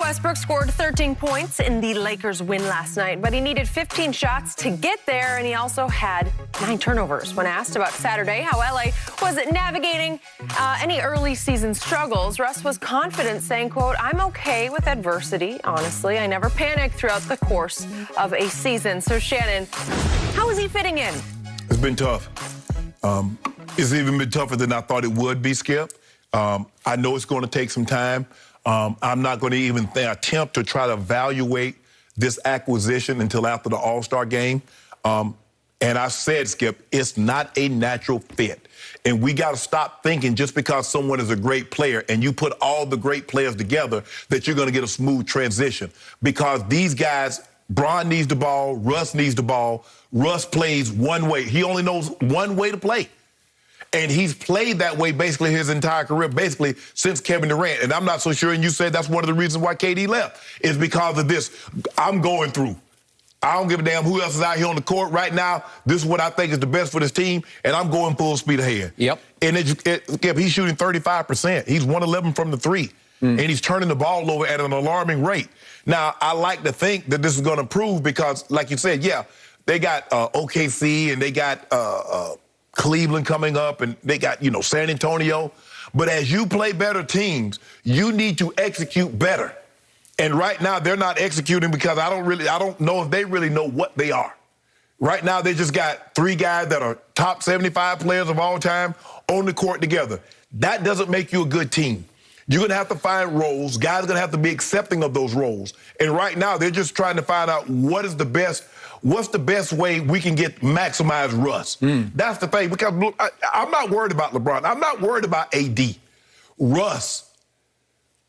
Westbrook scored 13 points in the Lakers' win last night, but he needed 15 shots to get there, and he also had 9 turnovers. When asked about Saturday how LA was navigating any early season struggles, Russ was confident, saying, quote, "I'm okay with adversity. Honestly, I never panic throughout the course of a season." So, Shannon, how is he fitting in? It's been tough. It's even been tougher than I thought it would be, Skip. I know it's going to take some time. I'm not going to even attempt to try to evaluate this acquisition until after the All-Star game. And I said, Skip, it's not a natural fit. And we got to stop thinking just because someone is a great player and you put all the great players together that you're going to get a smooth transition. Because these guys, Bron needs the ball, Russ needs the ball. Russ plays one way. He only knows one way to play. And he's played that way basically his entire career, basically since Kevin Durant. And I'm not so sure, and you said that's one of the reasons why KD left, is because of this. I'm going through. I don't give a damn who else is out here on the court right now. This is what I think is the best for this team, and I'm going full speed ahead. Yep. And he's shooting 35%. He's 111 from the three, and he's turning the ball over at an alarming rate. Now, I like to think that this is going to improve because, like you said, yeah, they got OKC and they got Cleveland coming up, and they got, San Antonio. But as you play better teams, you need to execute better. And right now, they're not executing because I don't know if they really know what they are. Right now, they just got 3 guys that are top 75 players of all time on the court together. That doesn't make you a good team. You're going to have to find roles. Guys are going to have to be accepting of those roles. And right now, they're just trying to find out what's the best way we can maximize Russ. That's the thing, because I'm not worried about LeBron. I'm not worried about AD. Russ,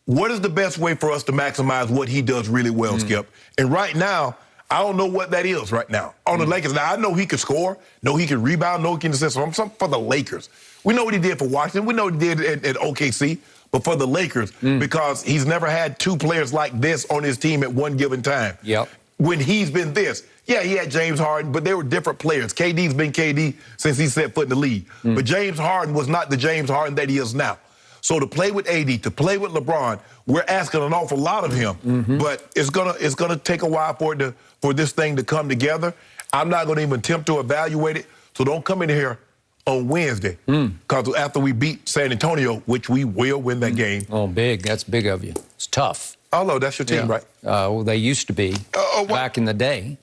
what is the best way for us to maximize what he does really well, Skip? And right now, I don't know what that is right now on the Lakers. Now, I know he can score, know he can rebound, know he can assist. So I'm something for the Lakers. We know what he did for Washington. We know what he did at OKC. But for the Lakers, because he's never had 2 players like this on his team at one given time. Yep. When he's been this. Yeah, he had James Harden, but they were different players. KD's been KD since he set foot in the league. But James Harden was not the James Harden that he is now. So to play with AD, to play with LeBron, we're asking an awful lot of him. But it's gonna take a while for this thing to come together. I'm not gonna even attempt to evaluate it. So don't come in here on Wednesday, because after we beat San Antonio, which we will win that game. Oh, big. That's big of you. It's tough. Oh, no, that's your team, right? Well, they used to be back in the day.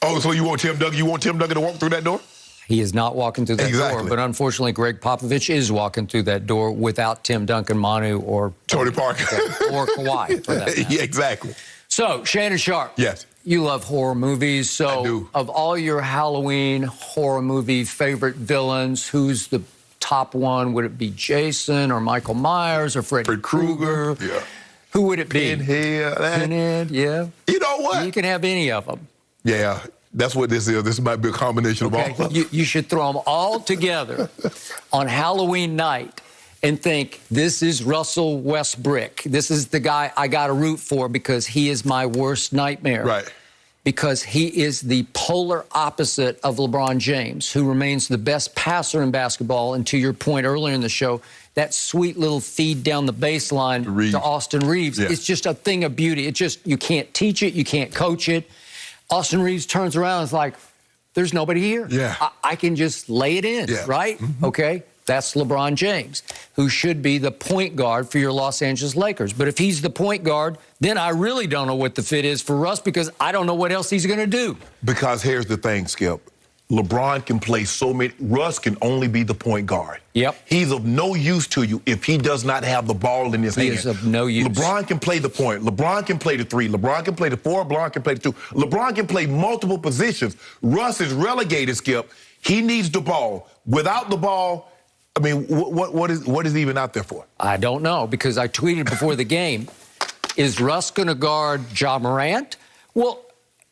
Oh, so you want Tim Duncan? You want Tim Duncan to walk through that door? He is not walking through that door, but unfortunately, Greg Popovich is walking through that door without Tim Duncan, Manu, or Tony Parker, or Kawhi. For that matter. Yeah, exactly. So, Shannon Sharp. Yes. You love horror movies. So, I do. Of all your Halloween horror movie favorite villains, who's the top one? Would it be Jason or Michael Myers or Freddy Krueger? Yeah. Who would it be? Pinhead, yeah. You know what? You can have any of them. Yeah, that's what this is. This might be a combination of all of them. You should throw them all together on Halloween night and think, this is Russell Westbrook. This is the guy I got to root for because he is my worst nightmare. Right. Because he is the polar opposite of LeBron James, who remains the best passer in basketball. And to your point earlier in the show, that sweet little feed down the baseline to Austin Reeves, it's just a thing of beauty. It just, you can't teach it, you can't coach it. Austin Reeves turns around and is like, there's nobody here. Yeah. I can just lay it in, right? Okay, that's LeBron James, who should be the point guard for your Los Angeles Lakers. But if he's the point guard, then I really don't know what the fit is for Russ, because I don't know what else he's going to do. Because here's the thing, Skip. LeBron can play so many. Russ can only be the point guard. Yep. He's of no use to you if he does not have the ball in his hand. He is of no use. LeBron can play the point. LeBron can play the 3. LeBron can play the 4. LeBron can play the 2. LeBron can play multiple positions. Russ is relegated, Skip. He needs the ball. Without the ball, I mean, what is he even out there for? I don't know, because I tweeted before the game, is Russ going to guard Ja Morant? Well,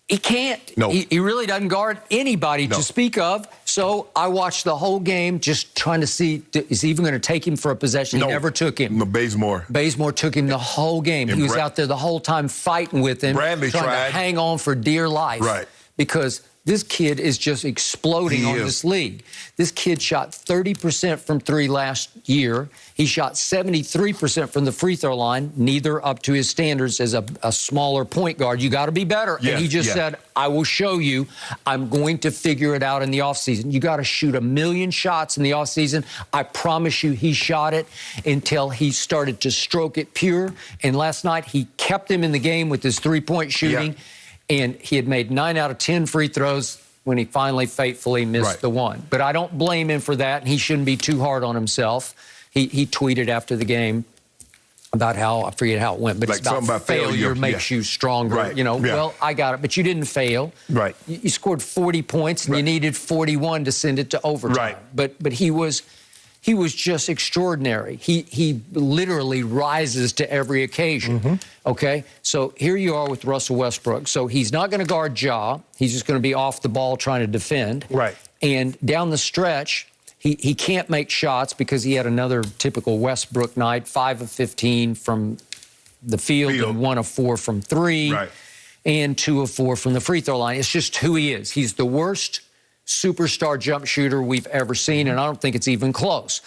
he can't. No. He really doesn't guard anybody to speak of. So I watched the whole game just trying to see, is he even going to take him for a possession? He never took him. No, Bazemore. Bazemore took him the whole game. He was out there the whole time fighting with him. Bradley trying tried to hang on for dear life. Right. Because This kid is just exploding on this league. This kid shot 30% from three last year. He shot 73% from the free throw line, neither up to his standards as a smaller point guard. You got to be better. Yes, and he just said, I will show you. I'm going to figure it out in the offseason. You got to shoot 1 million shots in the offseason. I promise you he shot it until he started to stroke it pure. And last night he kept him in the game with his three-point shooting. And he had made 9 out of 10 free throws when he finally fatefully missed the one. But I don't blame him for that, and he shouldn't be too hard on himself. He tweeted after the game about how, I forget how it went, but like it's about failure makes you stronger. You know, well, I got it, but you didn't fail. You scored 40 points, and you needed 41 to send it to overtime. But he was just extraordinary. He literally rises to every occasion, okay? So here you are with Russell Westbrook. So he's not going to guard Ja. He's just going to be off the ball trying to defend. And down the stretch, he can't make shots because he had another typical Westbrook night, 5 of 15 from the field and 1 of 4 from 3 and 2 of 4 from the free throw line. It's just who he is. He's the worst superstar jump shooter we've ever seen, and I don't think it's even close.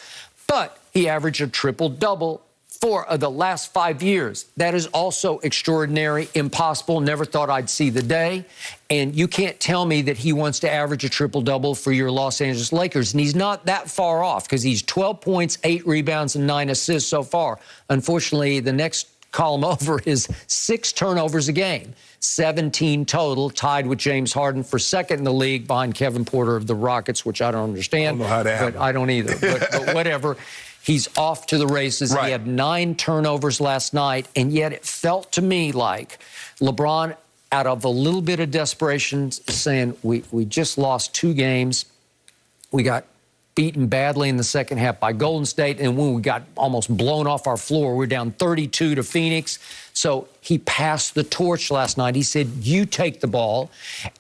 But he averaged a triple-double 4 of the last 5 years. That is also extraordinary, impossible, never thought I'd see the day. And you can't tell me that he wants to average a triple-double for your Los Angeles Lakers. And he's not that far off because he's 12 points, 8 rebounds, and 9 assists so far. Unfortunately, the next column over is 6 turnovers a game. 17 total, tied with James Harden for second in the league behind Kevin Porter of the Rockets, which I don't understand. I don't know how that happened. I don't either, but whatever. He's off to the races. He had 9 turnovers last night, and yet it felt to me like LeBron, out of a little bit of desperation, saying, we just lost 2 games. We got beaten badly in the second half by Golden State, and when we got almost blown off our floor, we're down 32 to Phoenix. So he passed the torch last night. He said, you take the ball,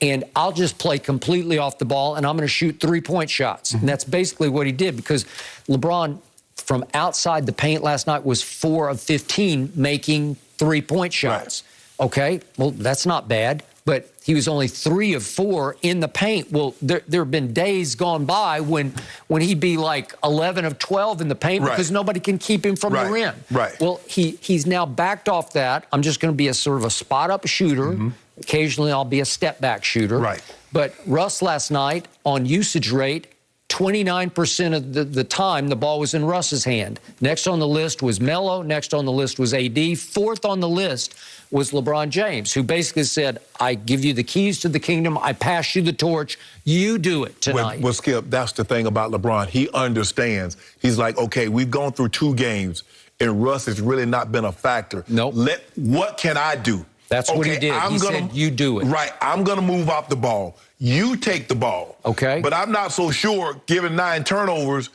and I'll just play completely off the ball, and I'm going to shoot 3-point shots. And that's basically what he did, because LeBron, from outside the paint last night, was 4 of 15 making 3-point shots. Okay, well, that's not bad. But he was only 3 of 4 in the paint. Well, there have been days gone by when he'd be like 11 of 12 in the paint because nobody can keep him from the rim. Well, he's now backed off that. I'm just going to be a sort of a spot-up shooter. Occasionally, I'll be a step-back shooter. But Russ last night on usage rate, 29% of the time, the ball was in Russ's hand. Next on the list was Melo. Next on the list was AD. Fourth on the list was LeBron James, who basically said, I give you the keys to the kingdom. I pass you the torch. You do it tonight. Well, Skip, that's the thing about LeBron. He understands. He's like, okay, we've gone through 2 games, and Russ has really not been a factor. What can I do? That's what he did. He said, you do it. I'm going to move off the ball. You take the ball. But I'm not so sure, given 9 turnovers.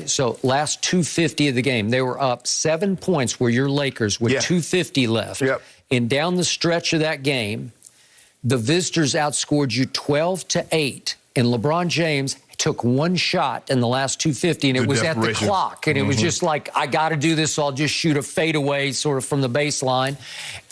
So last 250 of the game, they were up 7 points were your Lakers with 250 left. And down the stretch of that game, the visitors outscored you 12-8. And LeBron James took 1 shot in the last 250, and it was at the clock. And it was just like, I got to do this, so I'll just shoot a fadeaway sort of from the baseline.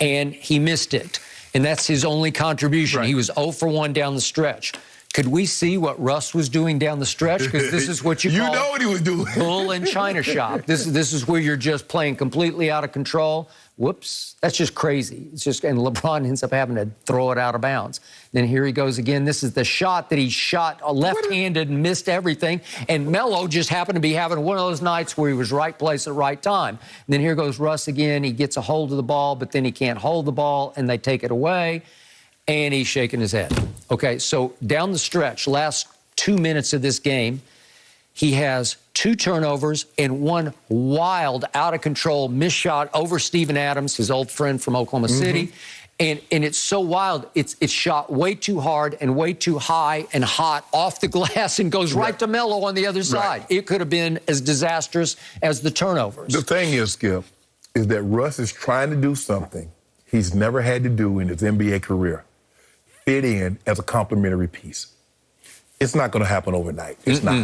And he missed it. And that's his only contribution. He was 0 for 1 down the stretch. Could we see what Russ was doing down the stretch? Because this is what you call know what he was doing. Bull and China shop. This is where you're just playing completely out of control. Whoops. That's just crazy. It's just, and LeBron ends up having to throw it out of bounds. Then here he goes again. This is the shot that he shot left-handed and missed everything. And Melo just happened to be having one of those nights where he was right place at right time. And then here goes Russ again. He gets a hold of the ball, but then he can't hold the ball, and they take it away. And he's shaking his head. Okay, so down the stretch, last 2 minutes of this game, he has 2 turnovers and 1 wild, out-of-control missed shot over Steven Adams, his old friend from Oklahoma City. And it's so wild. It's shot way too hard and way too high and hot off the glass and goes right to Melo on the other side. It could have been as disastrous as the turnovers. The thing is, Skip, is that Russ is trying to do something he's never had to do in his NBA career. Fit in as a complimentary piece. It's not going to happen overnight. It's not.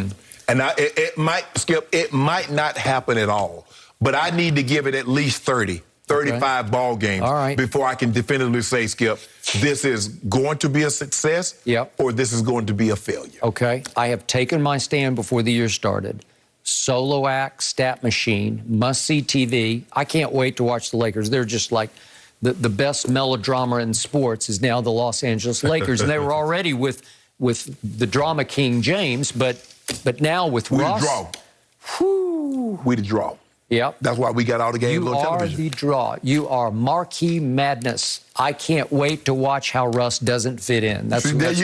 And it might, Skip, it might not happen at all. But I need to give it at least 30. 35 ball games before I can definitively say, Skip, this is going to be a success or this is going to be a failure. Okay. I have taken my stand before the year started. Solo act, stat machine, must-see TV. I can't wait to watch the Lakers. They're just like the best melodrama in sports is now the Los Angeles Lakers. And they were already with the drama king, James, but now with Russ. We the draw. Yep. That's why we got all the games on television. You are the draw. You are marquee madness. I can't wait to watch how Russ doesn't fit in. That's what it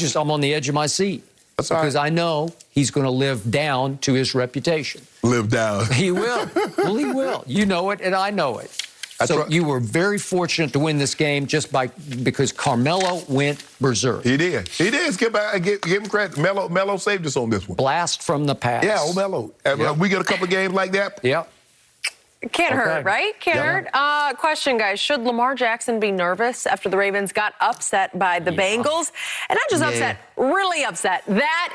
is. I'm on the edge of my seat. That's because I know he's going to live down to his reputation. Live down. He will. Well, he will. You know it, and I know it. You were very fortunate to win this game because Carmelo went berserk. He did. He did. Give him credit. Melo saved us on this one. Blast from the past. Yeah, Melo. We get a couple of games like that. Yep. Can't hurt, right? Can't hurt. Question, guys. Should Lamar Jackson be nervous after the Ravens got upset by the Bengals? And not just upset, really upset. That